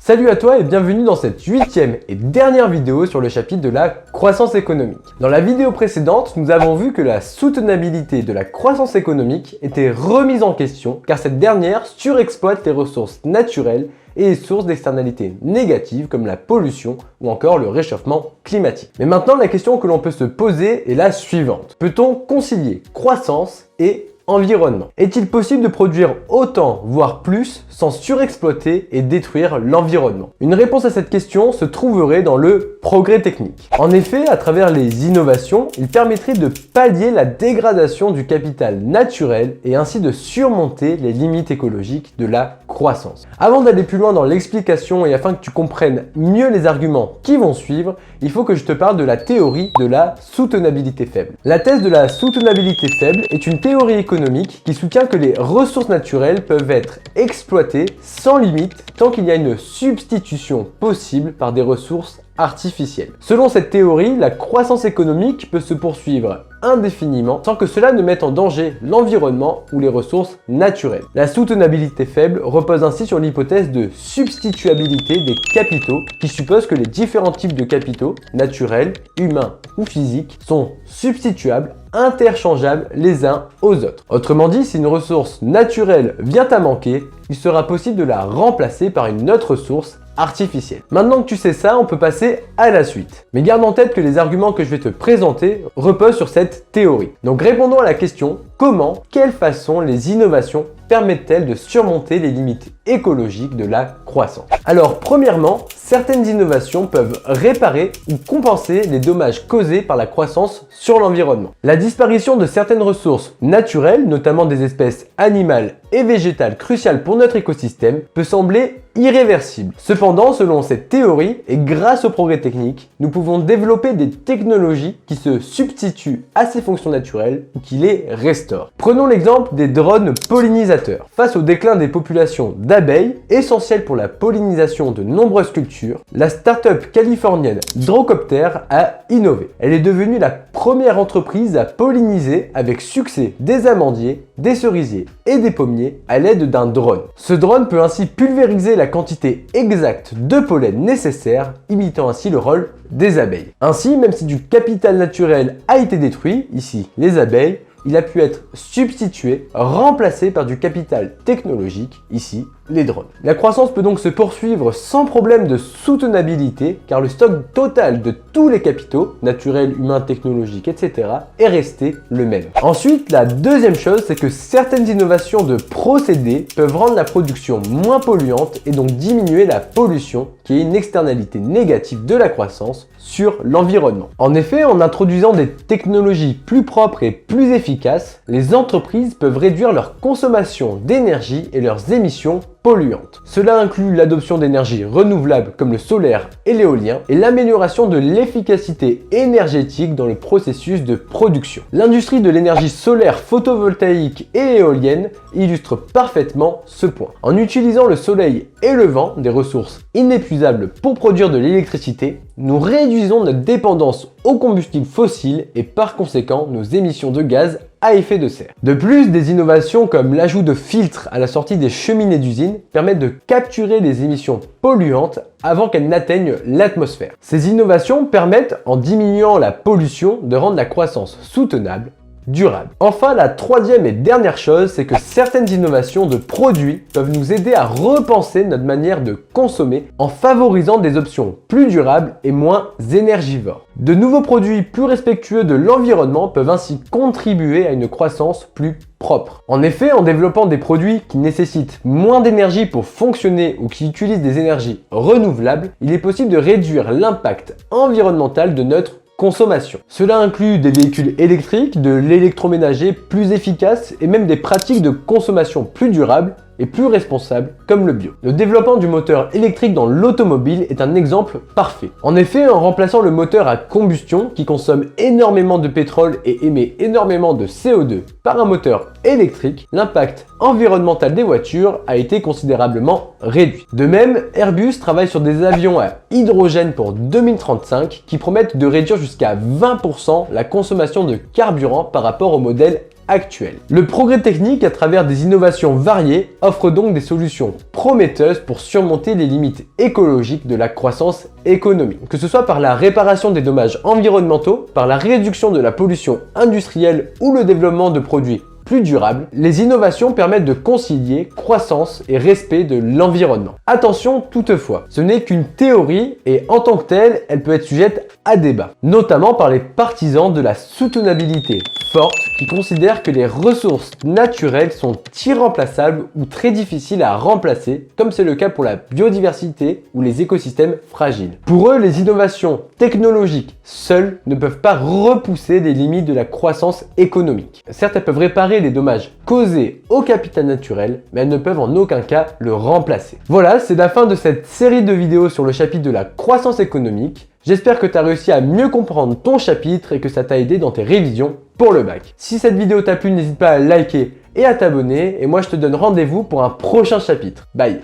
Salut à toi et bienvenue dans cette 8e et dernière vidéo sur le chapitre de la croissance économique. Dans la vidéo précédente, nous avons vu que la soutenabilité de la croissance économique était remise en question car cette dernière surexploite les ressources naturelles et est source d'externalités négatives comme la pollution ou encore le réchauffement climatique. Mais maintenant, la question que l'on peut se poser est la suivante. Peut-on concilier croissance et environnement? Est-il possible de produire autant, voire plus, sans surexploiter et détruire l'environnement? Une réponse à cette question se trouverait dans le progrès technique. En effet, à travers les innovations, il permettrait de pallier la dégradation du capital naturel et ainsi de surmonter les limites écologiques de la croissance. Avant d'aller plus loin dans l'explication et afin que tu comprennes mieux les arguments qui vont suivre, il faut que je te parle de la théorie de la soutenabilité faible. La thèse de la soutenabilité faible est une théorie économique qui soutient que les ressources naturelles peuvent être exploitées sans limite tant qu'il y a une substitution possible par des ressources artificielles. Selon cette théorie, la croissance économique peut se poursuivre indéfiniment sans que cela ne mette en danger l'environnement ou les ressources naturelles. La soutenabilité faible repose ainsi sur l'hypothèse de substituabilité des capitaux qui suppose que les différents types de capitaux, naturels, humains ou physiques, sont substituables, interchangeables les uns aux autres. Autrement dit, si une ressource naturelle vient à manquer, il sera possible de la remplacer par une autre ressource artificielle. Maintenant que tu sais ça, on peut passer à la suite. Mais garde en tête que les arguments que je vais te présenter reposent sur cette théorie. Donc répondons à la question, comment, quelle façon les innovations permettent-elles de surmonter les limites écologiques de la croissance? Alors premièrement, certaines innovations peuvent réparer ou compenser les dommages causés par la croissance sur l'environnement. La disparition de certaines ressources naturelles, notamment des espèces animales et végétales cruciales pour notre écosystème, peut sembler irréversible. Cependant, selon cette théorie et grâce au progrès technique, nous pouvons développer des technologies qui se substituent à ces fonctions naturelles ou qui les restaurent. Prenons l'exemple des drones pollinisateurs. Face au déclin des populations d'abeilles, essentielles pour la pollinisation de nombreuses cultures, la start-up californienne Drocopter a innové. Elle est devenue la première entreprise à polliniser avec succès des amandiers, des cerisiers et des pommiers à l'aide d'un drone. Ce drone peut ainsi pulvériser la quantité exacte de pollen nécessaire, imitant ainsi le rôle des abeilles. Ainsi, même si du capital naturel a été détruit, ici les abeilles, il a pu être substitué, remplacé par du capital technologique, ici les drones. La croissance peut donc se poursuivre sans problème de soutenabilité car le stock total de tous les capitaux, naturels, humains, technologiques, etc. est resté le même. Ensuite, la deuxième chose, c'est que certaines innovations de procédés peuvent rendre la production moins polluante et donc diminuer la pollution qui est une externalité négative de la croissance sur l'environnement. En effet, en introduisant des technologies plus propres et plus efficaces, les entreprises peuvent réduire leur consommation d'énergie et leurs émissions polluantes. Cela inclut l'adoption d'énergies renouvelables comme le solaire et l'éolien et l'amélioration de l'efficacité énergétique dans le processus de production. L'industrie de l'énergie solaire photovoltaïque et éolienne illustre parfaitement ce point. En utilisant le soleil et le vent, des ressources inépuisables pour produire de l'électricité, nous réduisons notre dépendance aux combustibles fossiles et par conséquent nos émissions de gaz à effet de serre. De plus, des innovations comme l'ajout de filtres à la sortie des cheminées d'usine permettent de capturer les émissions polluantes avant qu'elles n'atteignent l'atmosphère. Ces innovations permettent, en diminuant la pollution, de rendre la croissance soutenable, durable. Enfin, la troisième et dernière chose, c'est que certaines innovations de produits peuvent nous aider à repenser notre manière de consommer en favorisant des options plus durables et moins énergivores. De nouveaux produits plus respectueux de l'environnement peuvent ainsi contribuer à une croissance plus propre. En effet, en développant des produits qui nécessitent moins d'énergie pour fonctionner ou qui utilisent des énergies renouvelables, il est possible de réduire l'impact environnemental de notre consommation. Cela inclut des véhicules électriques, de l'électroménager plus efficace et même des pratiques de consommation plus durables et plus responsables comme le bio. Le développement du moteur électrique dans l'automobile est un exemple parfait. En effet, en remplaçant le moteur à combustion qui consomme énormément de pétrole et émet énormément de CO2 par un moteur électrique, l'impact environnemental des voitures a été considérablement réduit. De même, Airbus travaille sur des avions à hydrogène pour 2035 qui promettent de réduire jusqu'à 20% la consommation de carburant par rapport au modèle actuelle. Le progrès technique à travers des innovations variées offre donc des solutions prometteuses pour surmonter les limites écologiques de la croissance économique. Que ce soit par la réparation des dommages environnementaux, par la réduction de la pollution industrielle ou le développement de produits plus durables, les innovations permettent de concilier croissance et respect de l'environnement. Attention toutefois, ce n'est qu'une théorie et en tant que telle, elle peut être sujette à débat, notamment par les partisans de la soutenabilité forte qui considèrent que les ressources naturelles sont irremplaçables ou très difficiles à remplacer, comme c'est le cas pour la biodiversité ou les écosystèmes fragiles. Pour eux, les innovations technologiques seules ne peuvent pas repousser les limites de la croissance économique. Certes, elles peuvent réparer les dommages causés au capital naturel, mais elles ne peuvent en aucun cas le remplacer. Voilà, c'est la fin de cette série de vidéos sur le chapitre de la croissance économique. J'espère que tu as réussi à mieux comprendre ton chapitre et que ça t'a aidé dans tes révisions pour le bac. Si cette vidéo t'a plu, n'hésite pas à liker et à t'abonner. Et moi, je te donne rendez-vous pour un prochain chapitre. Bye!